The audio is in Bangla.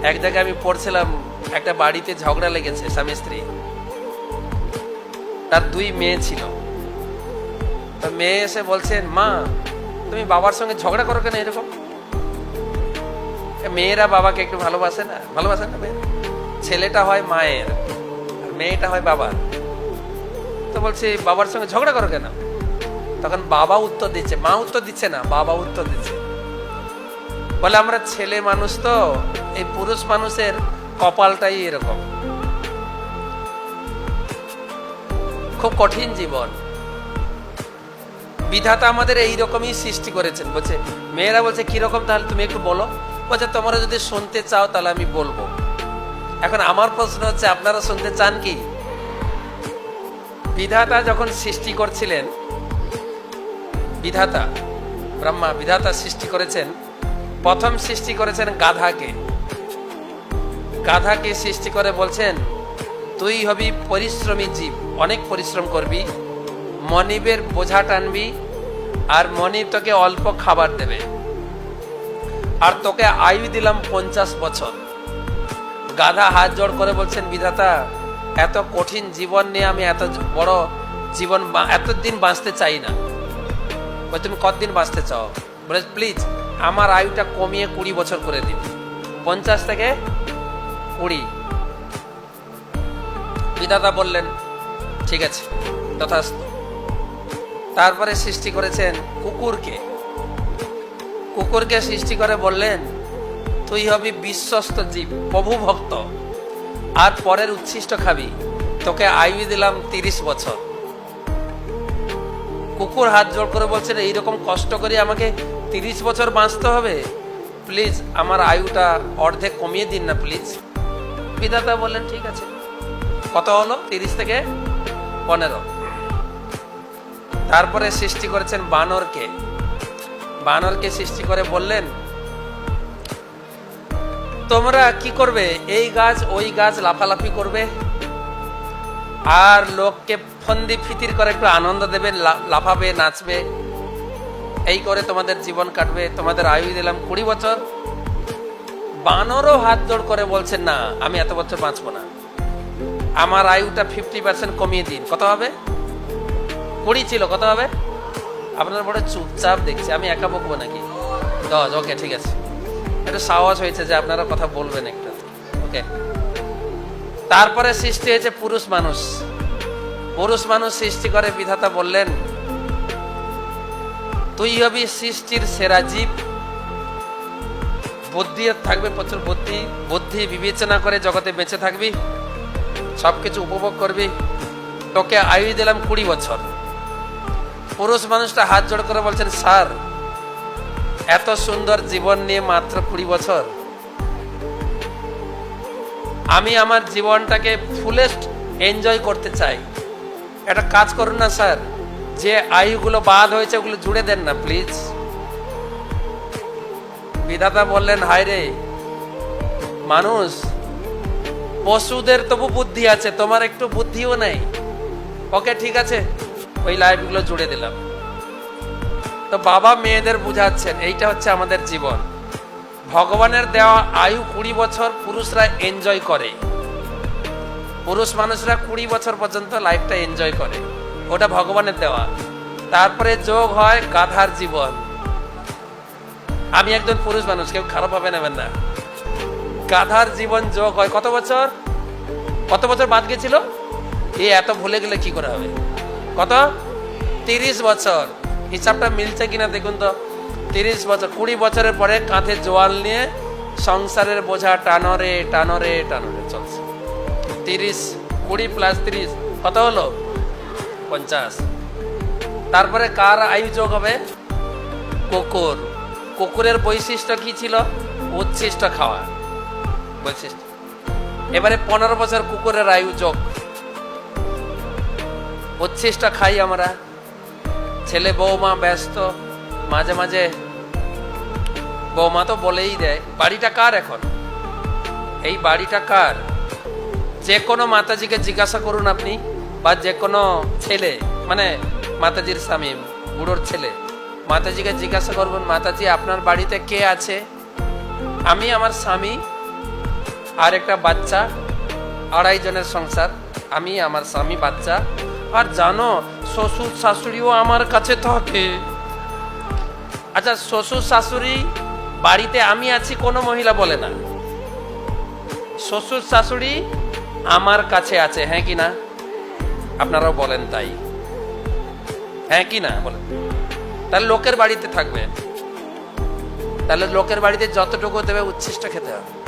এক জায়গায় আমি পড়ছিলাম, একটা বাড়িতে ঝগড়া লেগেছে স্বামী স্ত্রী, তার 2 মেয়ে ছিল। তো মেয়ে এসে বলছেন, মা তুমি বাবার সঙ্গে ঝগড়া করো কেন এরকম? মেয়েরা বাবাকে একটু ভালোবাসে না? ভালোবাসে না মেয়ে? ছেলেটা হয় মায়ের আর মেয়েটা হয় বাবার। তো বলছে বাবার সঙ্গে ঝগড়া করো কেন? তখন বাবা উত্তর দিচ্ছে, মা উত্তর দিচ্ছে না, বাবা উত্তর দিচ্ছে, বলে আমরা ছেলে মানুষ তো, এই পুরুষ মানুষের কপালটাই এরকম, খুব কঠিন জীবন। বিধাতা আমাদের এইরকমই সৃষ্টি করেছেন। বলছে মেয়েরা বলছে কিরকম, তাহলে তুমি একটু বলো। বলছে তোমরা যদি শুনতে চাও তাহলে আমি বলবো। এখন আমার প্রশ্ন হচ্ছে, আপনারা শুনতে চান কি? বিধাতা যখন সৃষ্টি করছিলেন, বিধাতা ব্রহ্মা বিধাতা সৃষ্টি করেছেন, প্রথম সৃষ্টি করেছেন গাধাকে। গাধাকে সৃষ্টি করে বলছেন তুই হবি পরিশ্রমী জীব, অনেক পরিশ্রম করবি, মনিবের বোঝা টানবি, আর মনিব তোকে অল্প খাবার দেবে, আর তোকে আয়ু দিলাম 50 বছর। গাধা হাত জোড় করে বলছেন, বিধাতা এত কঠিন জীবন নিয়ে আমি এত বড় জীবন এতদিন বাঁচতে চাই না। তুমি কতদিন বাঁচতে চাও? বলে প্লিজ আমার আয়ুটা কমিয়ে 20 বছর করে দিন, 50 থেকে 20। বিধাতা বললেন ঠিক আছে, তথাস্তু। তারপরে সৃষ্টি করেছেন কুকুরকে। কুকুরকে সৃষ্টি করে বললেন তুই হবি বিশ্বস্ত জীব, প্রভু ভক্ত, আর পরের উচ্ছিষ্ট খাবি, তোকে আয়ু দিলাম 30 বছর। কুকুর হাত জোড় করে বলছেন এইরকম কষ্ট করে আমাকে 30 বছর বাঁচতে হবে, প্লিজ আমার আয়ুটা অর্ধেক কমিয়ে দিন না প্লিজ। বিধাতা বললেন ঠিক আছে। কত হলো? 30 থেকে 15। তারপরে সৃষ্টি করেছেন বানরকে। বানরকে সৃষ্টি করে বললেন তোমরা কি করবে, এই গাছ ওই গাছ লাফালাফি করবে, আর লোককে ফন্দি ফিতির করে একটু আনন্দ দেবে, লাফাবে নাচবে, এই করে তোমাদের জীবন কাটবে, তোমাদের আয়ু দিলাম 20 বছর। বানরও হাত জোড় করে বলছেন না আমি এত বছর বাঁচবো না, আমার আয়ুটা 50% কমিয়ে দিন। কত হবে? 20 ছিল, কত হবে? আপনার বড় চুপচাপ দেখছি, আমি একা বকবো নাকি? 10। ওকে ঠিক আছে, একটু সাহস হয়েছে যে আপনারা কথা বলবেন একটা। ওকে। তারপরে সৃষ্টি হয়েছে পুরুষ মানুষ। পুরুষ মানুষ সৃষ্টি করে বিধাতা বললেন তুই হবি সৃষ্টির সেরা জীব, বুদ্ধি থাকবে প্রচুর, বুদ্ধি বুদ্ধি বিবেচনা করে জগতে বেঁচে থাকবি, সবকিছু উপভোগ করবি, তোকে আয়ু দিলাম 20 বছর। পুরুষ মানুষটা হাত জোড় করে বলছেন স্যার এত সুন্দর জীবন নিয়ে মাত্র 20 বছর, আমি আমার জীবনটাকে ফুলেস্ট এনজয় করতে চাই, একটা কাজ করুন না স্যার, যে আয়ুগুলো বাদ হয়েছে ওগুলো জুড়ে দেন না প্লিজ। বিধাতা বললেন হায় রে মানুষ, পশুদের তবু বুদ্ধি আছে, তোমার একটু বুদ্ধিও নেই। ওকে ঠিক আছে, ওই লাইফগুলো জুড়ে দিলাম। তো বাবা মেয়েদের বুঝাচ্ছেন এইটা হচ্ছে আমাদের জীবন। ভগবানের দেওয়া আয়ু 20 বছর পুরুষরা এনজয় করে, পুরুষ মানুষরা 20 বছর পর্যন্ত লাইফটা এনজয় করে, ওটা ভগবানের দেওয়া। তারপরে যোগ হয় গাধার জীবন। আমি একজন পুরুষ মানুষ, কেউ খারাপ ভাবে নেবেন না। গাধার জীবন যোগ হয় কত বছর? কত বছর বাদ গেছিল? এই এত ভুলে গেলে কি করে হবে? কত? 30 বছর। হিসাবটা মিলছে কিনা দেখুন তো। 30 বছর, 20 বছরের পরে কাঁধে জোয়াল নিয়ে সংসারের বোঝা টানরে টানরে টানরে চলছে। 30, 20 + 30 কত হলো? 50। তারপরে কার আয়ু যোগ হবে? কুকুর। কুকুরের বৈশিষ্ট্য কি ছিল? উচ্ছিষ্ট খাওয়া বৈশিষ্ট্য। এবারে 15 বছর কুকুরের আয়ু যোগ, উচ্ছিষ্ট খাই আমরা, ছেলে বৌমা ব্যস্ত, মাঝে মাঝে বৌমা তো বলেই দেয় বাড়িটা কার, এখন এই বাড়িটা কার। যে কোনো মাতাজিকে জিজ্ঞাসা করুন আপনি, বা যে কোনো ছেলে, মানে মাতাজির স্বামী, বুড়োর ছেলে, মাতাজিকে জিজ্ঞাসা করবেন মাতাজি আপনার বাড়িতে কে আছে? আমি, আমার স্বামী, আর একটা বাচ্চা, 2.5 জনের সংসার, আমি, আমার স্বামী, বাচ্চা। আর জানো, শ্বশুর শাশুড়িও আমার কাছে থাকে। আচ্ছা, শ্বশুর শাশুড়ি বাড়িতে আমি আছি কোনো মহিলা বলে না, শ্বশুর শাশুড়ি আমার কাছে আছে, হ্যাঁ কি না? আপনারাও বলেন তাই, হ্যাঁ কি না বলেন? তাহলে লোকের বাড়িতে থাকবে, তাহলে লোকের বাড়িতে যতটুকু দেবে উচ্ছিষ্ট খেতে হবে।